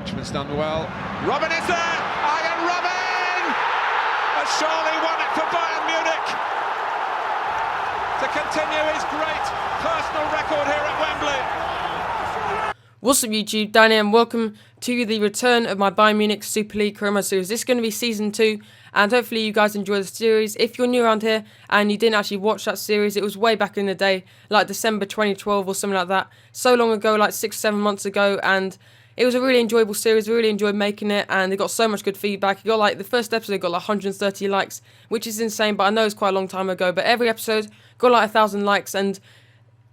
Frenchman's done well. Robin is there! Iron Robin! Has surely won it for Bayern Munich to continue his great personal record here at Wembley. What's up YouTube, Danny, and welcome to the return of my Bayern Munich Super League Career Mode series. This is going to be Season 2, and hopefully you guys enjoy the series. If you're new around here and you didn't actually watch that series, it was way back in the day, like December 2012 or something like that. So long ago, like 6 or 7 months ago, and it was a really enjoyable series. Really enjoyed making it, and it got so much good feedback. It got like, the first episode got like 130 likes, which is insane, but I know it's quite a long time ago. But every episode got like 1,000 likes, and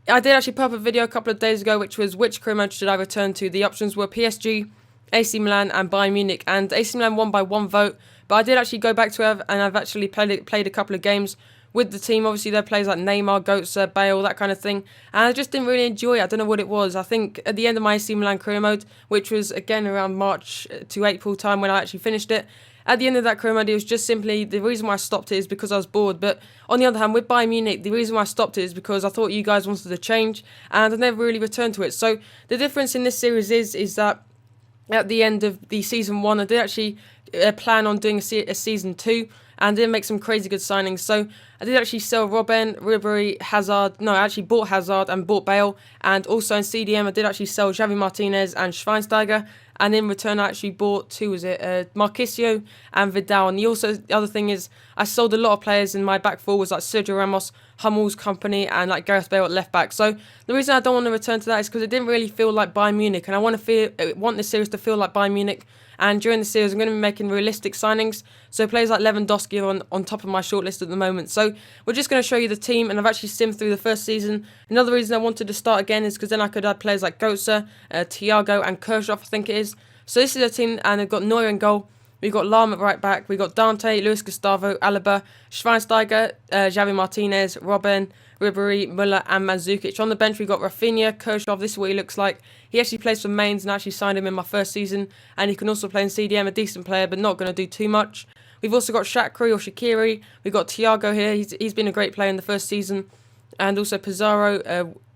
I did actually put up a video a couple of days ago, which was which career mode should I return to. The options were PSG, AC Milan, and Bayern Munich, and AC Milan won by 1 vote. But I did actually go back to it, and I've actually played a couple of games with the team. Obviously, there are players like Neymar, Götze, Bale, that kind of thing, and I just didn't really enjoy it. I don't know what it was. I think at the end of my AC Milan career mode, which was again around March to April time when I actually finished it, at the end of that career mode, it was just simply, the reason why I stopped it is because I was bored. But on the other hand, with Bayern Munich, the reason why I stopped it is because I thought you guys wanted to change, and I never really returned to it. So the difference in this series is that at the end of the Season 1, I did actually plan on doing a Season 2, and did make some crazy good signings. So I did actually sell Robben, Ribery, Hazard. No, I actually bought Hazard and bought Bale. And also in CDM, I did actually sell Javi Martinez and Schweinsteiger. And in return, I actually bought Marquisio and Vidal. And the other thing is, I sold a lot of players in my back four was like Sergio Ramos, Hummel's company, and like Gareth Bale at left back. So the reason I don't want to return to that is because it didn't really feel like Bayern Munich, and I want this series to feel like Bayern Munich. And during the series, I'm going to be making realistic signings. So players like Lewandowski are on top of my shortlist at the moment. So we're just going to show you the team, and I've actually simmed through the first season. Another reason I wanted to start again is because then I could add players like Götze, Thiago, and Kirchhoff, I think it is. So this is a team, and they've got Neuer in goal. We've got Lahm at right back. We've got Dante, Luis Gustavo, Alaba, Schweinsteiger, Javi Martinez, Robben, Ribery, Müller, and Mandzukic. On the bench, we've got Rafinha, Kirchhoff. This is what he looks like. He actually plays for Mainz, and I actually signed him in my first season. And he can also play in CDM, a decent player, but not going to do too much. We've also got Shaqiri. We've got Thiago here. He's been a great player in the first season. And also Pizarro,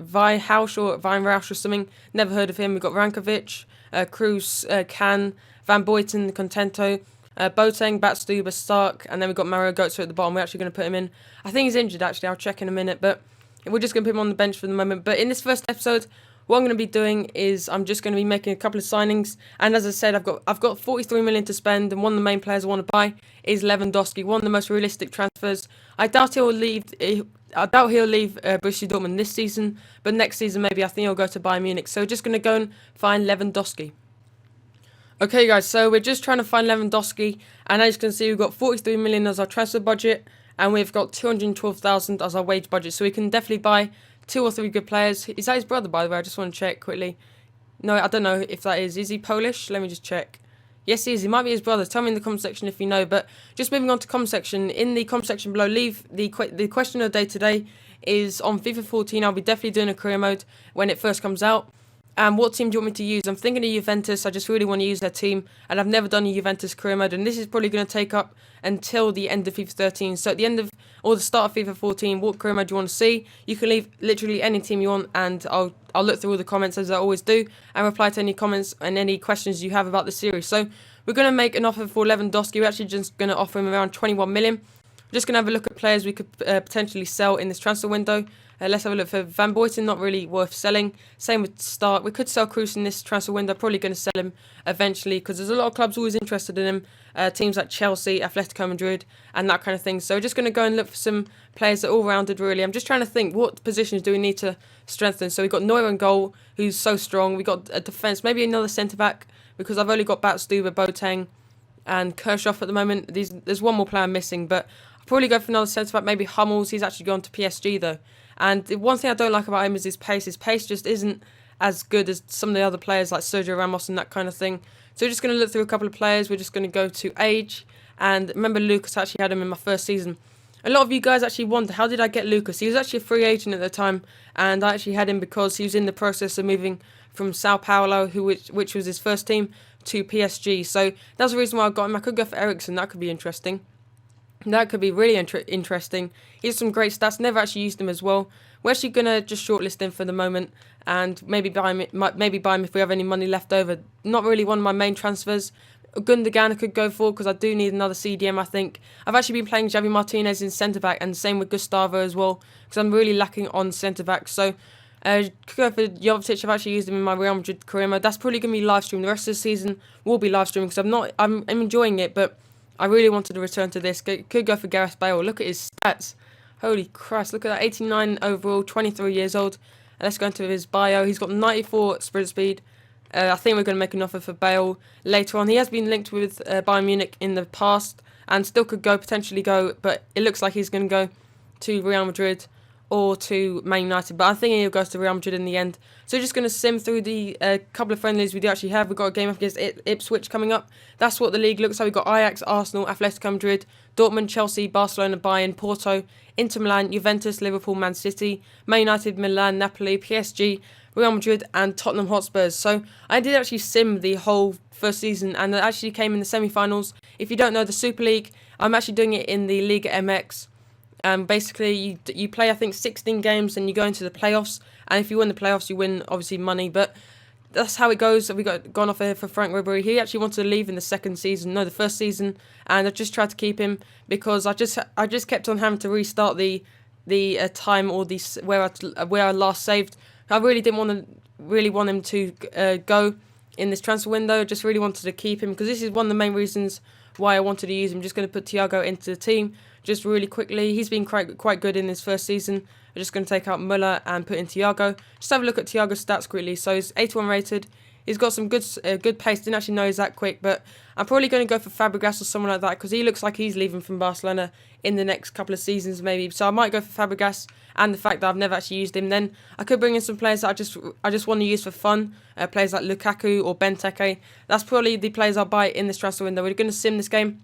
Weinrausch or something. Never heard of him. We've got Rankovic, Cruz, Can, Van Boyten, Contento, Boateng, Batstuber, Stark, and then we've got Mario Götze at the bottom. We're actually going to put him in. I think he's injured, actually. I'll check in a minute, but we're just going to put him on the bench for the moment. But in this first episode, what I'm going to be doing is I'm just going to be making a couple of signings. And as I said, I've got 43 million to spend, and one of the main players I want to buy is Lewandowski, one of the most realistic transfers. I doubt he'll leave Borussia Dortmund this season, but next season maybe I think he'll go to Bayern Munich. So we're just going to go and find Lewandowski. Okay guys, so we're just trying to find Lewandowski, and as you can see, we've got 43 million as our transfer budget, and we've got 212,000 as our wage budget, so we can definitely buy 2 or 3 good players. Is that his brother, by the way? I just want to check quickly. No, I don't know if that is. Is he Polish? Let me just check. Yes, he is. He might be his brother. Tell me in the comment section if you know. But just moving on to comment section. In the comment section below, leave the question of the day today is on FIFA 14. I'll be definitely doing a career mode when it first comes out. And what team do you want me to use? I'm thinking of Juventus. I just really want to use their team, and I've never done a Juventus career mode, and this is probably going to take up until the end of FIFA 13. So at the end of, or the start of FIFA 14, what career mode do you want to see? You can leave literally any team you want, and I'll look through all the comments as I always do, and reply to any comments and any questions you have about the series. So we're going to make an offer for Lewandowski. We're actually just going to offer him around 21 million. We're just going to have a look at players we could potentially sell in this transfer window. Let's have a look for Van Boyten, not really worth selling. Same with Stark. We could sell Cruz in this transfer window. Probably going to sell him eventually because there's a lot of clubs always interested in him. Teams like Chelsea, Atletico Madrid, and that kind of thing. So we're just going to go and look for some players that are all-rounded, really. I'm just trying to think, what positions do we need to strengthen? So we've got Neuer in goal, who's so strong. We've got a defence, maybe another centre-back, because I've only got Batstuber, Boateng, and Kirchhoff at the moment. There's one more player missing, but I'll probably go for another centre-back, maybe Hummels. He's actually gone to PSG, though. And the one thing I don't like about him is his pace. His pace just isn't as good as some of the other players like Sergio Ramos and that kind of thing. So we're just going to look through a couple of players. We're just going to go to age. And remember, Lucas, actually had him in my first season. A lot of you guys actually wonder, how did I get Lucas? He was actually a free agent at the time. And I actually had him because he was in the process of moving from Sao Paulo, which was his first team, to PSG. So that's the reason why I got him. I could go for Ericsson. That could be interesting. That could be really interesting. He has some great stats. Never actually used him as well. we're actually going to just shortlist him for the moment and maybe buy him if we have any money left over. Not really one of my main transfers. Gundogan I could go for because I do need another CDM, I think. I've actually been playing Javi Martinez in centre-back, and same with Gustavo as well, because I'm really lacking on centre-back. So, could go for Jovetic. I've actually used him in my Real Madrid career mode. That's probably going to be live streamed. The rest of the season will be live streaming because I'm enjoying it, but I really wanted to return to this. Could go for Gareth Bale. Look at his stats. Holy Christ, look at that. 89 overall, 23 years old. And let's go into his bio. He's got 94 sprint speed. I think we're going to make an offer for Bale later on. He has been linked with Bayern Munich in the past and still could potentially go, but it looks like he's going to go to Real Madrid or to Man United. But I think he'll go to Real Madrid in the end. So we're just going to sim through the couple of friendlies we do actually have. We've got a game up against Ipswich coming up. That's what the league looks like. We've got Ajax, Arsenal, Atletico Madrid, Dortmund, Chelsea, Barcelona, Bayern, Porto, Inter Milan, Juventus, Liverpool, Man City, Man United, Milan, Napoli, PSG, Real Madrid and Tottenham Hotspurs. So I did actually sim the whole first season, and it actually came in the semi-finals. If you don't know the Super League, I'm actually doing it in the Liga MX. Basically, you play, I think, 16 games and you go into the playoffs. And if you win the playoffs, you win, obviously, money. But that's how it goes. We got gone off here for Frank Ribery. He actually wanted to leave in the the first season. And I just tried to keep him because I just kept on having to restart the time or where I last saved. I really didn't want him to go in this transfer window. I just really wanted to keep him because this is one of the main reasons why I wanted to use him. Just going to put Thiago into the team just really quickly. He's been quite good in his first season. I'm just going to take out Müller and put in Thiago. Just have a look at Thiago's stats quickly. So he's 81 rated. He's got some good pace. Didn't actually know he's that quick, but I'm probably going to go for Fabregas or someone like that because he looks like he's leaving from Barcelona in the next couple of seasons maybe. So I might go for Fabregas, and the fact that I've never actually used him. Then I could bring in some players that I just want to use for fun. Players like Lukaku or Benteke. That's probably the players I'll buy in this transfer window. We're going to sim this game,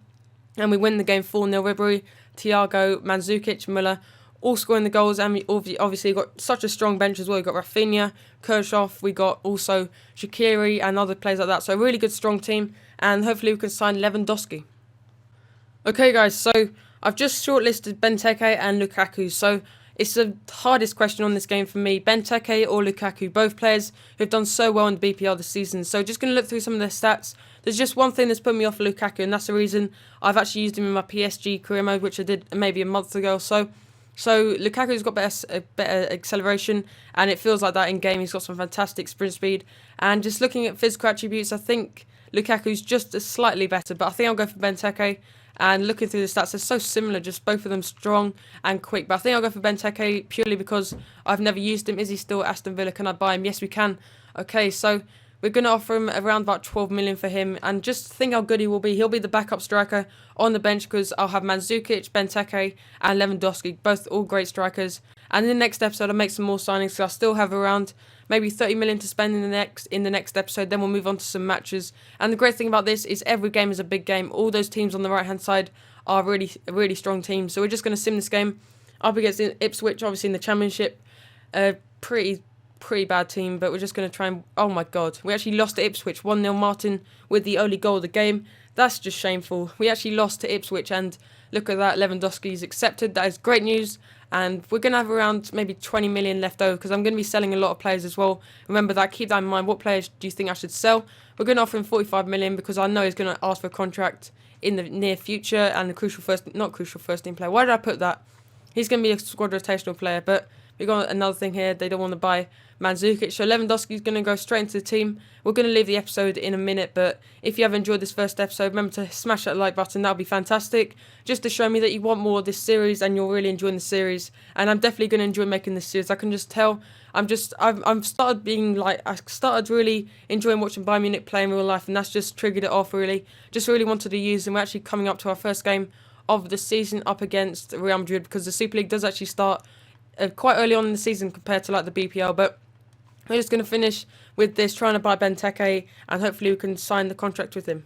and we win the game 4-0. Ribery, Thiago, Mandzukic, Müller, all scoring the goals, and we obviously got such a strong bench as well. We've got Rafinha, Kirchhoff, we got also Shaqiri and other players like that. So a really good, strong team, and hopefully we can sign Lewandowski. Okay, guys, so I've just shortlisted Benteke and Lukaku. So it's the hardest question on this game for me. Benteke or Lukaku, both players who've done so well in the BPL this season. So just going to look through some of their stats. There's just one thing that's put me off Lukaku, and that's the reason I've actually used him in my PSG career mode, which I did maybe a month ago or so. So Lukaku's got better acceleration, and it feels like that in game. He's got some fantastic sprint speed, and just looking at physical attributes, I think Lukaku's just slightly better, but I think I'll go for Benteke. And looking through the stats, they're so similar, just both of them strong and quick. But I think I'll go for Benteke purely because I've never used him. Is he still at Aston Villa? Can I buy him? Yes, we can. Okay, so we're going to offer him around about 12 million for him. And just think how good he will be. He'll be the backup striker on the bench because I'll have Mandzukic, Benteke and Lewandowski, both all great strikers. And in the next episode, I'll make some more signings. So I still have around maybe 30 million to spend in the next episode. Then we'll move on to some matches. And the great thing about this is every game is a big game. All those teams on the right hand side are really strong teams. So we're just going to sim this game up against Ipswich, obviously in the Championship. Pretty bad team, but we're just going to try and... Oh my god, we actually lost to Ipswich 1-0. Martin with the only goal of the game. That's just shameful. We actually lost to Ipswich, and look at that, Lewandowski's accepted. That is great news. And we're going to have around maybe 20 million left over because I'm going to be selling a lot of players as well. Remember that, keep that in mind. What players do you think I should sell? We're going to offer him 45 million because I know he's going to ask for a contract in the near future and not crucial first team player. Why did I put that? He's going to be a squad rotational player, but we've got another thing here. They don't want to buy Mandzukic, so Lewandowski's going to go straight into the team. We're going to leave the episode in a minute, but if you have enjoyed this first episode, remember to smash that like button. That'll be fantastic, just to show me that you want more of this series and you're really enjoying the series. And I'm definitely going to enjoy making this series. I can just tell. I started really enjoying watching Bayern Munich play in real life, and that's just triggered it off. Really, just really wanted to use them. We're actually coming up to our first game of the season up against Real Madrid because the Super League does actually start quite early on in the season compared to like the BPL, but we're just going to finish with this, trying to buy Benteke, and hopefully we can sign the contract with him.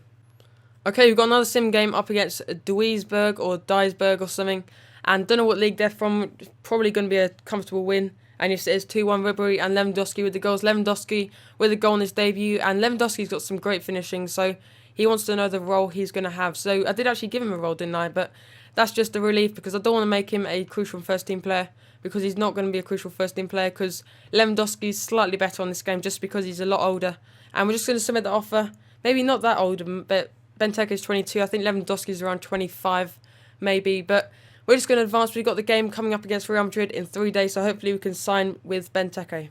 Okay, we've got another sim game up against Duisburg or something, and don't know what league they're from. Probably going to be a comfortable win, and yes, it is 2-1 Ribery and Lewandowski with the goals. Lewandowski with a goal in his debut, and Lewandowski's got some great finishing, so he wants to know the role he's going to have. So I did actually give him a role, didn't I? But that's just a relief because I don't want to make him a crucial first team player because he's not going to be a crucial first team player, because Lewandowski's slightly better on this game just because he's a lot older. And we're just going to submit the offer. Maybe not that older, but Benteke is 22. I think Lewandowski is around 25 maybe, but we're just going to advance. We've got the game coming up against Real Madrid in 3 days, so hopefully we can sign with Benteke.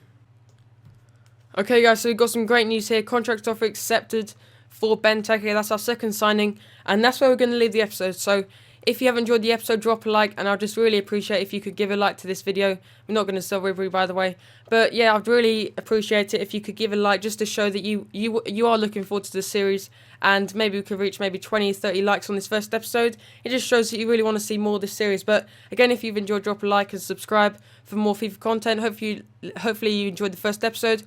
Okay guys, so we've got some great news here. Contract offer accepted for Benteke. That's our second signing, and that's where we're going to leave the episode. So if you have enjoyed the episode, drop a like, and I'd just really appreciate if you could give a like to this video. We're not going to sell Ribery, by the way, but yeah, I'd really appreciate it if you could give a like, just to show that you are looking forward to the series, and maybe we could reach maybe 20-30 likes on this first episode. It just shows that you really want to see more of this series. But again, if you've enjoyed, drop a like and subscribe for more FIFA content. Hopefully you enjoyed the first episode.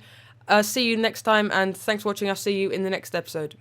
See you next time, and thanks for watching. I'll see you in the next episode.